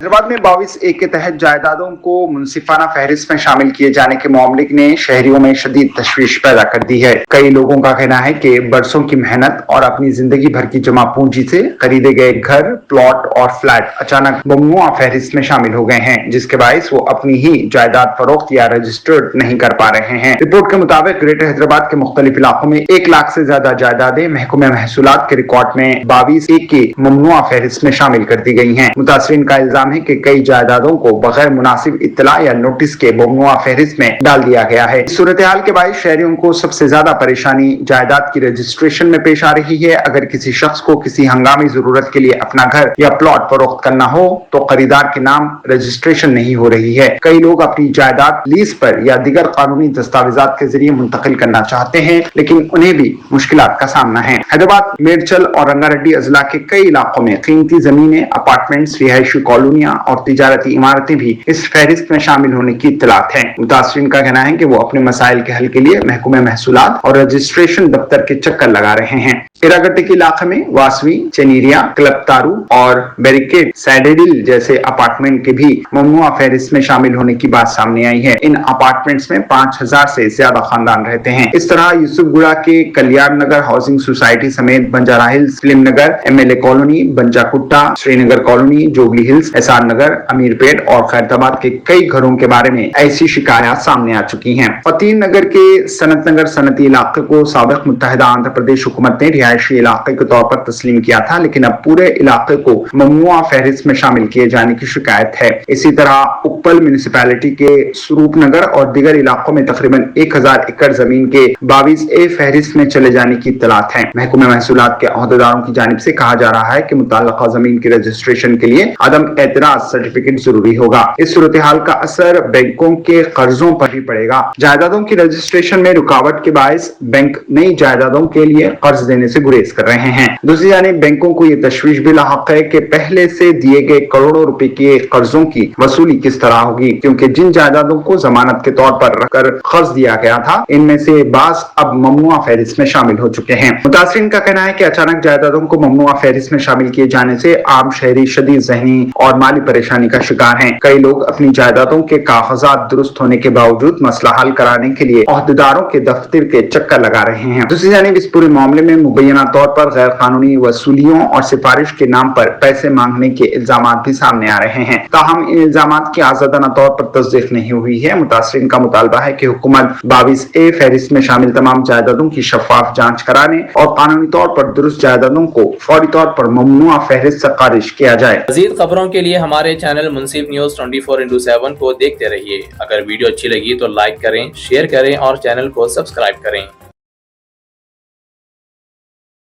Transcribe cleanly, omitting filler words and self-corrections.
حیدرآباد میں 22A کے تحت جائیدادوں کو منصفانہ فہرست میں شامل کیے جانے کے معاملے نے شہریوں میں شدید تشویش پیدا کر دی ہے۔ کئی لوگوں کا کہنا ہے کہ برسوں کی محنت اور اپنی زندگی بھر کی جمع پونجی سے خریدے گئے گھر، پلاٹ اور فلیٹ اچانک ممنوعہ فہرست میں شامل ہو گئے ہیں، جس کے باعث وہ اپنی ہی جائیداد فروخت یا رجسٹرڈ نہیں کر پا رہے ہیں۔ رپورٹ کے مطابق گریٹر حیدرآباد کے مختلف علاقوں میں 1 لاکھ سے زیادہ جائیدادیں محکمہ محصولات کے ریکارڈ میں 22A کی ممنوعہ فہرست میں شامل کر دی گئی ہیں۔ متاثرین کا الزام ہے کہ کئی جائیدادوں کو بغیر مناسب اطلاع یا نوٹس کے ممنوعہ فہرست میں ڈال دیا گیا ہے۔ اس صورتحال کے باعث شہریوں کو سب سے زیادہ پریشانی جائیداد کی رجسٹریشن میں پیش آ رہی ہے۔ اگر کسی شخص کو کسی ہنگامی ضرورت کے لیے اپنا گھر یا پلاٹ فروخت کرنا ہو تو خریدار کے نام رجسٹریشن نہیں ہو رہی ہے۔ کئی لوگ اپنی جائیداد لیز پر یا دیگر قانونی دستاویزات کے ذریعے منتقل کرنا چاہتے ہیں، لیکن انہیں بھی مشکلات کا سامنا ہے۔ حیدرآباد، میڈچل اور رنگا ریڈی اضلاع کے کئی علاقوں میں قیمتی زمینیں، اپارٹمنٹس، رہائشی کالونیاں اور تجارتی عمارتیں بھی اس فہرست میں شامل ہونے کی اطلاعات ہیں۔ متاثرین کا کہنا ہے کہ وہ اپنے مسائل کے حل کے لیے محکمہ محصولات اور رجسٹریشن دفتر کے چکر لگا رہے ہیں۔ ایراگٹی کے علاقے میں واسوی، چنیریا، کلب تارو اور بیریکیڈ سیڈیڈل جیسے اپارٹمنٹ کے بھی ممنوعہ فہرست میں شامل ہونے کی بات سامنے آئی ہے۔ ان اپارٹمنٹس میں 5000 سے زیادہ خاندان رہتے ہیں۔ اس طرح یوسف گڑا کے کلیان نگر ہاؤسنگ سوسائٹی سمیت Banjara hills, film Nagar, MLA colony, بنجا کٹا، Sri Nagar colony, Jubilee hills, SR Nagar, Ameerpet اور خیرتآباد کے کئی گھروں کے بارے میں ایسی شکایات سامنے آ چکی ہیں۔ فتین نگر کے صنعت نگر صنعتی علاقے کو سابق متحدہ آندھرا پردیش حکومت نے رہائشی علاقے کے طور پر تسلیم کیا تھا، لیکن اب پورے علاقے کو ممنوعہ فہرست میں شامل کیے جانے کی شکایت ہے۔ اسی طرح اپل میونسپلٹی کے سروپ نگر اور دیگر علاقوں میں تقریباً 1000 ایکڑ زمین کے 22A فہرست میں چلے جانے کی اطلاعات ہیں۔ محکمہ محصولات کے عہدیداروں کی جانب سے کہا جا رہا ہے کہ متعلقہ زمین کی رجسٹریشن کے لیے عدم اعتراض سرٹیفکیٹ ضروری ہوگا۔ اس صورتحال کا اثر بینکوں کے قرضوں پر بھی پڑے گا۔ جائیدادوں کی رجسٹریشن میں رکاوٹ کے باعث بینک نئی جائیدادوں کے لیے قرض دینے سے گریز کر رہے ہیں۔ دوسری جانب بینکوں کو یہ تشویش بھی لاحق ہے کہ پہلے سے دیے گئے کروڑوں روپے کے قرضوں کی وصولی کس طرح ہوگی، کیونکہ جن جائیدادوں کو ضمانت کے طور پر رکھ کر قرض دیا گیا تھا ان میں سے بعض اب ممنوعہ فہرست میں شامل ہو چکے ہیں۔ متاثرین کا کہنا ہے کہ اچانک جائیدادوں کو ممنوعہ فہرست میں شامل کیے جانے سے عام شہری شدید ذہنی اور مالی پریشانی کا شکار ہیں۔ کئی لوگ اپنی جائیدادوں کے کاغذات درست ہونے کے باوجود مسئلہ حل کرانے کے لیے عہدیداروں کے دفتر کے چکر لگا رہے ہیں۔ دوسری جانب اس پورے معاملے میں مبینہ طور پر غیر قانونی وصولیوں اور سفارش کے نام پر پیسے مانگنے کے الزامات بھی سامنے آ رہے ہیں، تاہم ان الزامات کی آزادانہ طور پر تصدیق نہیں ہوئی ہے۔ متاثرین کا مطالبہ ہے کہ حکومت 22A فہرست میں شامل تمام جائیدادوں کی شفاف جانچ کرانے اور قانونی طور پر درست جائیدادوں کو فوری طور پر ممنوعہ فہرست سے خارج کیا جائے۔ مزید خبروں کے لیے ہمارے چینل منصف نیوز 24x7 کو دیکھتے رہیے۔ اگر ویڈیو اچھی لگی تو لائک کریں، شیئر کریں اور چینل کو سبسکرائب کریں۔